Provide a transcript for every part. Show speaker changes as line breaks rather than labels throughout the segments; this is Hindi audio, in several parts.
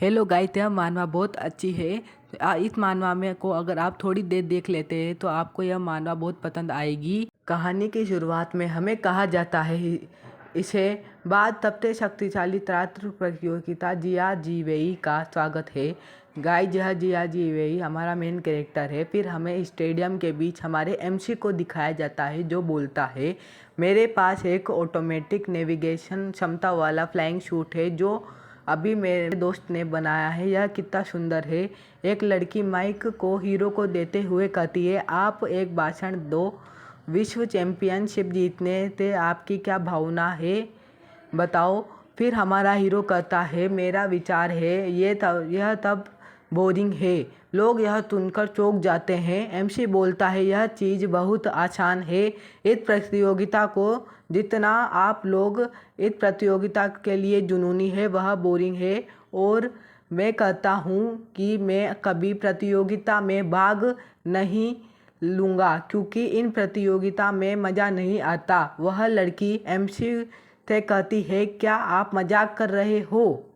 हेलो गाइस, यह मानवा बहुत अच्छी है। इस मानवा में को अगर आप थोड़ी देर देख लेते हैं तो आपको यह मानवा बहुत पसंद आएगी। कहानी की शुरुआत में हमें कहा जाता है इसे बाद सबसे शक्तिशाली त्रात्र प्रतियोगिता जिया जीवेई का स्वागत है। गाइस, यह जिया जीवेई हमारा मेन कैरेक्टर है। फिर हमें स्टेडियम के बीच हमारे एमसी को दिखाया जाता है जो बोलता है, मेरे पास एक ऑटोमेटिक नेविगेशन क्षमता वाला फ्लाइंग सूट है जो अभी मेरे दोस्त ने बनाया है। यह कितना सुंदर है। एक लड़की माइक को हीरो को देते हुए कहती है, आप एक भाषण दो, विश्व चैंपियनशिप जीतने से आपकी क्या भावना है बताओ। फिर हमारा हीरो कहता है, मेरा विचार है यह तब बोरिंग है, लोग यह सुनकर चौंक जाते हैं। एमसी बोलता है, यह चीज़ बहुत आसान है। इस प्रतियोगिता को जितना आप लोग इस प्रतियोगिता के लिए जुनूनी है वह बोरिंग है। और मैं कहता हूँ कि मैं कभी प्रतियोगिता में भाग नहीं लूँगा क्योंकि इन प्रतियोगिता में मज़ा नहीं आता। वह लड़की एमसी से कहती है, क्या आप मजाक कर रहे हो?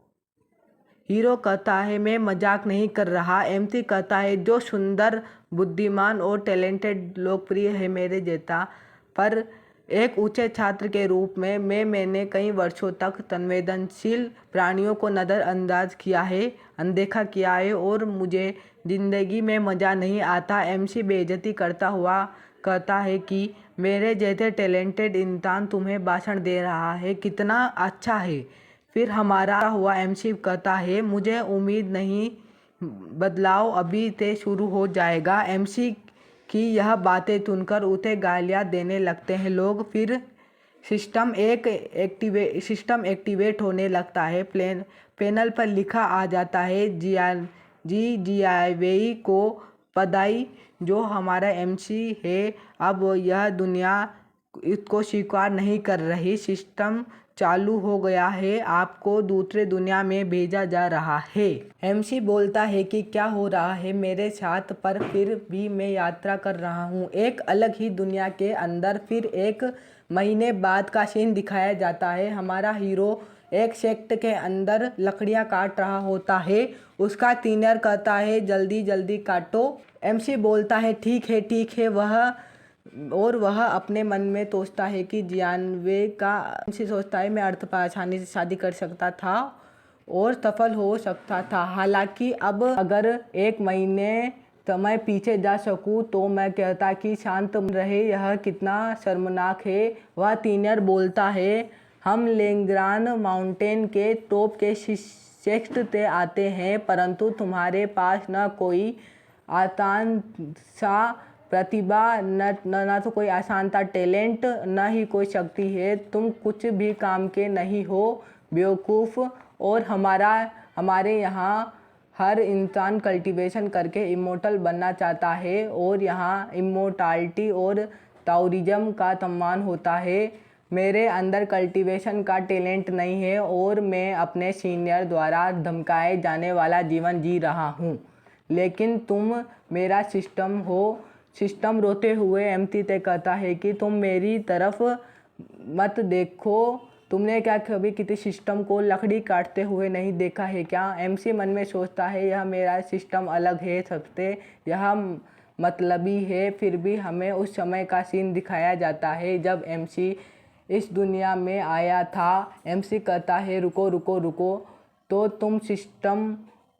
हीरो कहता है, मैं मजाक नहीं कर रहा। एमसी कहता है, जो सुंदर, बुद्धिमान और टैलेंटेड लोकप्रिय है मेरे जैसा। पर एक ऊंचे छात्र के रूप में मैंने कई वर्षों तक संवेदनशील प्राणियों को नज़रअंदाज किया है, अनदेखा किया है और मुझे ज़िंदगी में मज़ा नहीं आता। एमसी बेइज्जती करता हुआ कहता है कि मेरे जैसे टैलेंटेड इंसान तुम्हें भाषण दे रहा है, कितना अच्छा है। फिर हमारा हुआ एमसी कहता है, मुझे उम्मीद नहीं, बदलाव अभी से शुरू हो जाएगा। एमसी की यह बातें सुनकर उसे गालियाँ देने लगते हैं लोग। फिर सिस्टम एक्टिवेट होने लगता है। पैनल पर लिखा आ जाता है, जियावेई को बधाई। जो हमारा एमसी है, अब यह दुनिया इसको स्वीकार नहीं कर रही। सिस्टम चालू हो गया है, आपको दूसरे दुनिया में भेजा जा रहा है। एमसी बोलता है कि क्या हो रहा है मेरे साथ, पर फिर भी मैं यात्रा कर रहा हूँ एक अलग ही दुनिया के अंदर। फिर एक महीने बाद का सीन दिखाया जाता है। हमारा हीरो एक सेक्ट के अंदर लकड़ियाँ काट रहा होता है। उसका सीनियर कहता है, जल्दी जल्दी काटो। एमसी बोलता है, ठीक है। वह अपने मन में सोचता है कि जियानवे का से सोचता है, मैं अर्थ पर आसानी से शादी कर सकता था और सफल हो सकता था। हालांकि अब अगर एक महीने समय पीछे जा सकूं तो मैं कहता कि शांत रहे, यह कितना शर्मनाक है। वह सीनियर बोलता है, हम लेंग्रान माउंटेन के टॉप के शिक्षक से आते हैं, परंतु तुम्हारे पास न कोई आसान सा प्रतिभा, न तो कोई आसान था टैलेंट, न ही कोई शक्ति है। तुम कुछ भी काम के नहीं हो, बेवकूफ़। और हमारे यहाँ हर इंसान कल्टीवेशन करके इमोर्टल बनना चाहता है और यहाँ इमोर्टैलिटी और ताओइज्म का सम्मान होता है। मेरे अंदर कल्टीवेशन का टैलेंट नहीं है और मैं अपने सीनियर द्वारा धमकाए जाने वाला जीवन जी रहा हूँ, लेकिन तुम मेरा सिस्टम हो। सिस्टम रोते हुए एमसी से कहता है कि तुम मेरी तरफ मत देखो, तुमने क्या कभी किसी सिस्टम को लकड़ी काटते हुए नहीं देखा है क्या? एमसी मन में सोचता है, यह मेरा सिस्टम अलग है सबसे, यह मतलबी है। फिर भी हमें उस समय का सीन दिखाया जाता है जब एमसी इस दुनिया में आया था। एमसी कहता है, रुको, तो तुम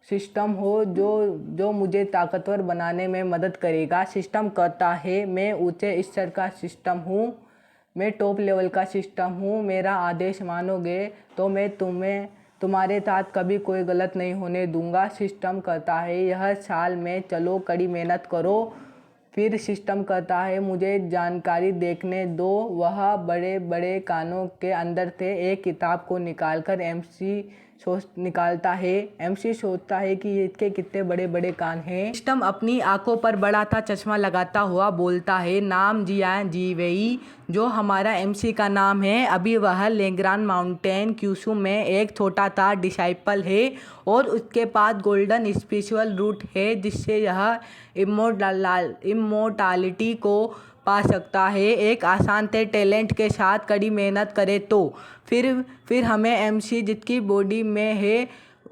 सिस्टम हो जो मुझे ताकतवर बनाने में मदद करेगा। सिस्टम कहता है, मैं ऊंचे स्तर का सिस्टम हूँ, मैं टॉप लेवल का सिस्टम हूँ। मेरा आदेश मानोगे तो मैं तुम्हारे साथ कभी कोई गलत नहीं होने दूंगा। सिस्टम कहता है, यह साल में चलो, कड़ी मेहनत करो। फिर सिस्टम कहता है, मुझे जानकारी देखने दो। वह बड़े बड़े कानों के अंदर से एक किताब को निकालकर एमसी निकालता है। एमसी सोचता है कि इसके कितने बड़े बड़े कान हैं। सिस्टम अपनी आंखों पर बड़ा सा चश्मा लगाता हुआ बोलता है, नाम जिया जीवेई, जो हमारा एमसी का नाम है। अभी वह लेग्रान माउंटेन क्यूशू में एक छोटा सा डिसाइपल है और उसके पास गोल्डन स्पिरिचुअल रूट है जिससे यह इमोर्टालिटी को पा सकता है, एक आसान से टैलेंट के साथ कड़ी मेहनत करे तो। फिर हमें एमसी जिसकी बॉडी में है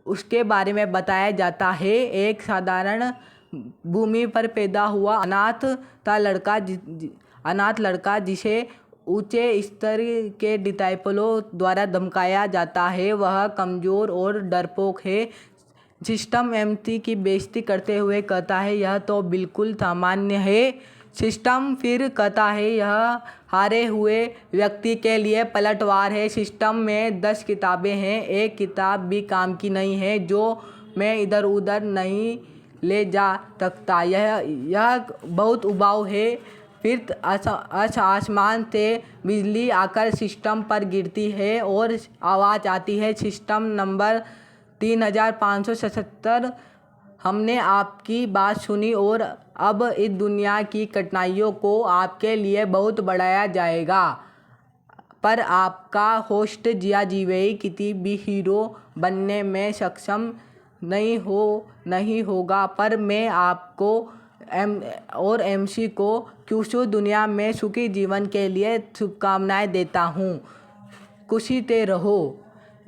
उसके बारे में बताया जाता है। एक साधारण भूमि पर पैदा हुआ अनाथ लड़का जिसे ऊंचे स्तर के डिसाइपलों द्वारा धमकाया जाता है, वह कमज़ोर और डरपोक है। सिस्टम एमसी की बेइज्जती करते हुए कहता है, यह तो बिल्कुल सामान्य है। सिस्टम फिर कहता है, यह हारे हुए व्यक्ति के लिए पलटवार है। सिस्टम में 10 किताबें हैं, एक किताब भी काम की नहीं है जो मैं इधर उधर नहीं ले जा सकता। यह बहुत उबाऊ है। फिर आसमान से बिजली आकर सिस्टम पर गिरती है और आवाज़ आती है, सिस्टम नंबर 3577, हमने आपकी बात सुनी और अब इस दुनिया की कठिनाइयों को आपके लिए बहुत बढ़ाया जाएगा। पर आपका होस्ट जिया जीवेई किसी भी हीरो बनने में सक्षम नहीं होगा, पर मैं आपको और एमसी को क्यूशू दुनिया में सुखी जीवन के लिए शुभकामनाएं देता हूँ। खुशी से रहो।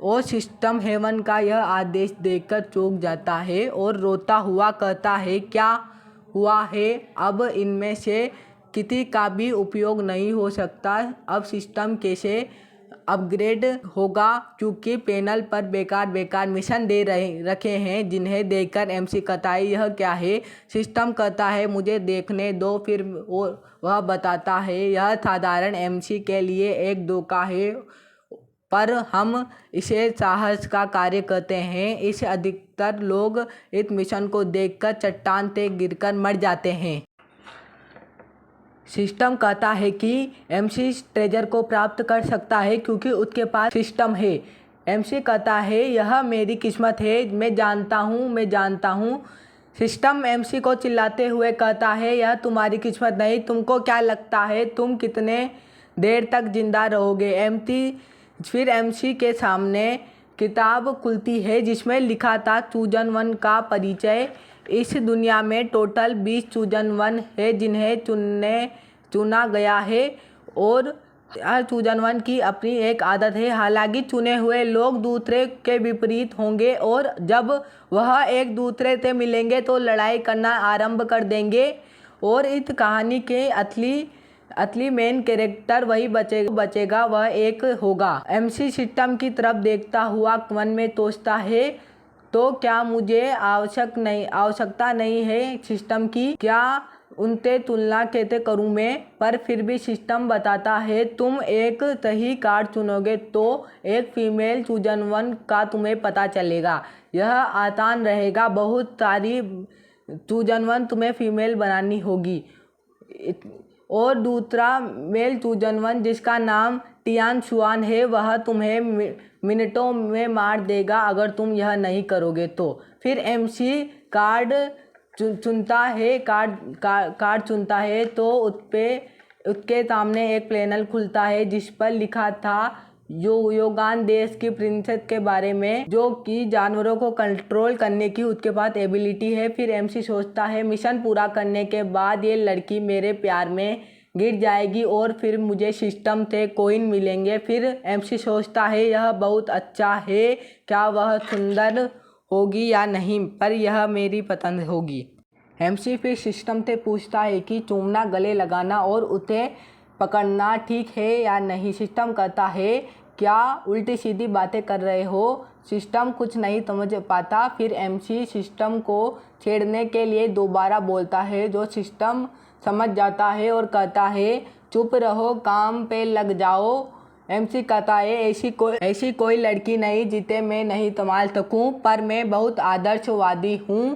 और सिस्टम हेवन का यह आदेश देकर चौंक जाता है और रोता हुआ कहता है, क्या हुआ है? अब इनमें से किसी का भी उपयोग नहीं हो सकता। अब सिस्टम कैसे अपग्रेड होगा, क्योंकि पैनल पर बेकार मिशन दे रखे हैं, जिन्हें देखकर एमसी कहता है, यह क्या है? सिस्टम कहता है, मुझे देखने दो। फिर वह बताता है, यह साधारण एमसी के लिए एक धोखा है, पर हम इसे साहस का कार्य कहते हैं। इस अधिकतर लोग इस मिशन को देखकर चट्टान से गिरकर मर जाते हैं। सिस्टम कहता है कि एमसी ट्रेजर को प्राप्त कर सकता है क्योंकि उसके पास सिस्टम है। एमसी कहता है, यह मेरी किस्मत है, मैं जानता हूँ। सिस्टम एमसी को चिल्लाते हुए कहता है, यह तुम्हारी किस्मत नहीं। तुमको क्या लगता है तुम कितने देर तक जिंदा रहोगे? फिर एमसी के सामने किताब खुलती है जिसमें लिखा था चूजन वन का परिचय। इस दुनिया में टोटल 20 चूजन वन है जिन्हें चुना गया है और हर चूजन वन की अपनी एक आदत है। हालांकि चुने हुए लोग दूसरे के विपरीत होंगे और जब वह एक दूसरे से मिलेंगे तो लड़ाई करना आरंभ कर देंगे और इस कहानी के असली मेन कैरेक्टर वही बचेगा, वह एक होगा। एमसी सिस्टम की तरफ देखता हुआ मन में सोचता है, तो क्या मुझे आवश्यकता नहीं है सिस्टम की? क्या उनसे तुलना कैसे करूं मैं? पर फिर भी सिस्टम बताता है, तुम एक सही कार्ड चुनोगे तो एक फीमेल चूजन वन का तुम्हें पता चलेगा। यह आसान रहेगा, बहुत सारी चूजन वन तुम्हें फीमेल बनानी होगी और दूसरा मेल चूजन वन जिसका नाम टियान शुआन है, वह तुम्हें मिनटों में मार देगा अगर तुम यह नहीं करोगे तो। फिर एमसी कार्ड चुनता है तो उसके सामने एक पैनल खुलता है जिस पर लिखा था योगान देश की प्रिंसेस के बारे में, जो कि जानवरों को कंट्रोल करने की उसके पास एबिलिटी है। फिर एमसी सोचता है, मिशन पूरा करने के बाद ये लड़की मेरे प्यार में गिर जाएगी और फिर मुझे सिस्टम से कॉइन मिलेंगे। फिर एमसी सोचता है, यह बहुत अच्छा है, क्या वह सुंदर होगी या नहीं, पर यह मेरी पसंद होगी। एमसी फिर सिस्टम से पूछता है कि चूमना, गले लगाना और उसे पकड़ना ठीक है या नहीं। सिस्टम कहता है, क्या उल्टी सीधी बातें कर रहे हो? सिस्टम कुछ नहीं समझ पाता। फिर एमसी सिस्टम को छेड़ने के लिए दोबारा बोलता है, जो सिस्टम समझ जाता है और कहता है, चुप रहो, काम पे लग जाओ। एमसी कहता है, ऐसी कोई लड़की नहीं जिसे मैं नहीं संभाल सकूं, पर मैं बहुत आदर्शवादी हूँ।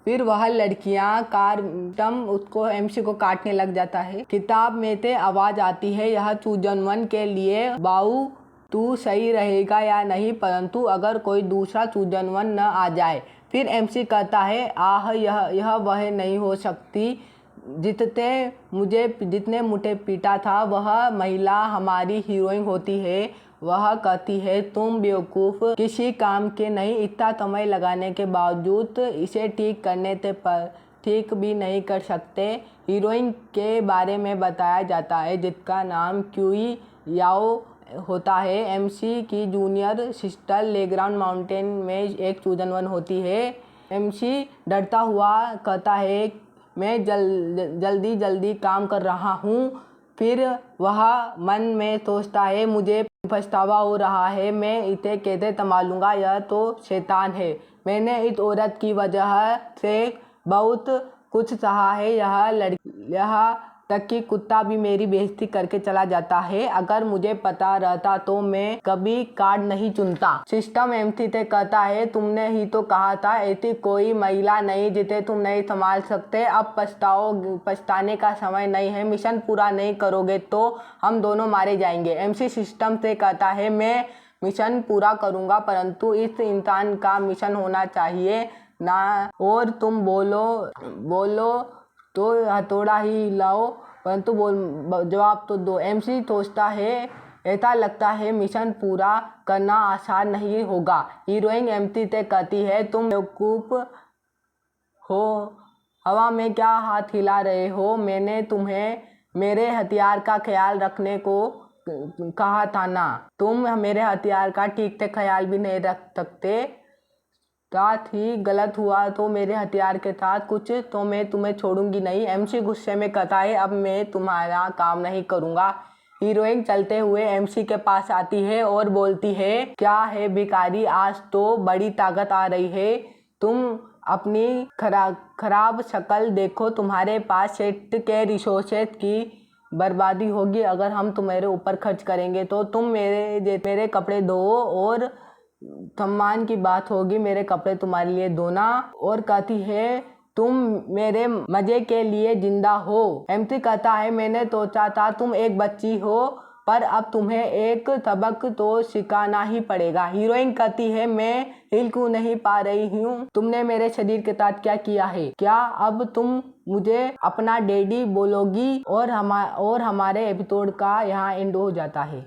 फिर वह लड़कियां उसको एमसी को काटने लग जाता है। किताब में से आवाज़ आती है, यह चूजन वन के लिए बाऊ तू सही रहेगा या नहीं, परंतु अगर कोई दूसरा चूजन वन न आ जाए। फिर एमसी कहता है, यह वह नहीं हो सकती जितने मुझे पीटा था, वह महिला हमारी हीरोइन होती है। वह कहती है, तुम बेवकूफ़, किसी काम के नहीं, इतना समय लगाने के बावजूद इसे ठीक करने से ठीक भी नहीं कर सकते। हीरोइन के बारे में बताया जाता है जिसका नाम क्यूई याओ होता है। एमसी की जूनियर सिस्टर लेग्रांड माउंटेन में एक चूजन वन होती है। एमसी डरता हुआ कहता है मैं जल्दी जल्दी काम कर रहा हूँ। फिर वह मन में सोचता है मुझे पछतावा हो रहा है, मैं इसे कैसे संभालूंगा, यह तो शैतान है। मैंने इस औरत की वजह से बहुत कुछ सहा है, यहाँ तक कि कुत्ता भी मेरी बेइज्जती करके चला जाता है। अगर मुझे पता रहता तो मैं कभी कार्ड नहीं चुनता। सिस्टम एमसी से कहता है तुमने ही तो कहा था ऐसी कोई महिला नहीं जिसे तुम नहीं संभाल सकते। अब पछताने का समय नहीं है। मिशन पूरा नहीं करोगे तो हम दोनों मारे जाएंगे। एमसी सिस्टम से कहता है मैं मिशन पूरा करूंगा, परंतु इस इंसान का मिशन होना चाहिए ना। और तुम बोलो तो हथौड़ा ही लाओ, परंतु जवाब तो दो। एमसी सोचता है ऐसा लगता है मिशन पूरा करना आसान नहीं होगा। हीरोइन एमसी से कहती है तुम बेवकूफ हो, हवा में क्या हाथ हिला रहे हो, मैंने तुम्हें मेरे हथियार का ख्याल रखने को कहा था ना। तुम मेरे हथियार का ठीक से ख्याल भी नहीं रख सकते। साथ ही गलत हुआ तो मेरे हथियार के साथ कुछ तो मैं तुम्हें छोड़ूंगी नहीं। एमसी गुस्से में कहता है अब मैं तुम्हारा काम नहीं करूंगा। हीरोइन चलते हुए एमसी के पास आती है और बोलती है क्या है भिखारी, आज तो बड़ी ताकत आ रही है। तुम अपनी खराब शक्ल देखो, तुम्हारे पास सेट के रिसोर्सेज की बर्बादी होगी। अगर हम तुम्हारे ऊपर खर्च करेंगे तो तुम मेरे कपड़े धो और सम्मान की बात होगी मेरे कपड़े तुम्हारे लिए धोना। और कहती है तुम मेरे मजे के लिए जिंदा हो। एमसी कहता है मैंने सोचा था तुम एक बच्ची हो, पर अब तुम्हें एक सबक तो सिखाना ही पड़ेगा। हीरोइन कहती है मैं हिल क्यों नहीं पा रही हूँ, तुमने मेरे शरीर के साथ क्या किया है, क्या अब तुम मुझे अपना डैडी बोलोगी। और हमारे एपिसोड का यहाँ एंड हो जाता है।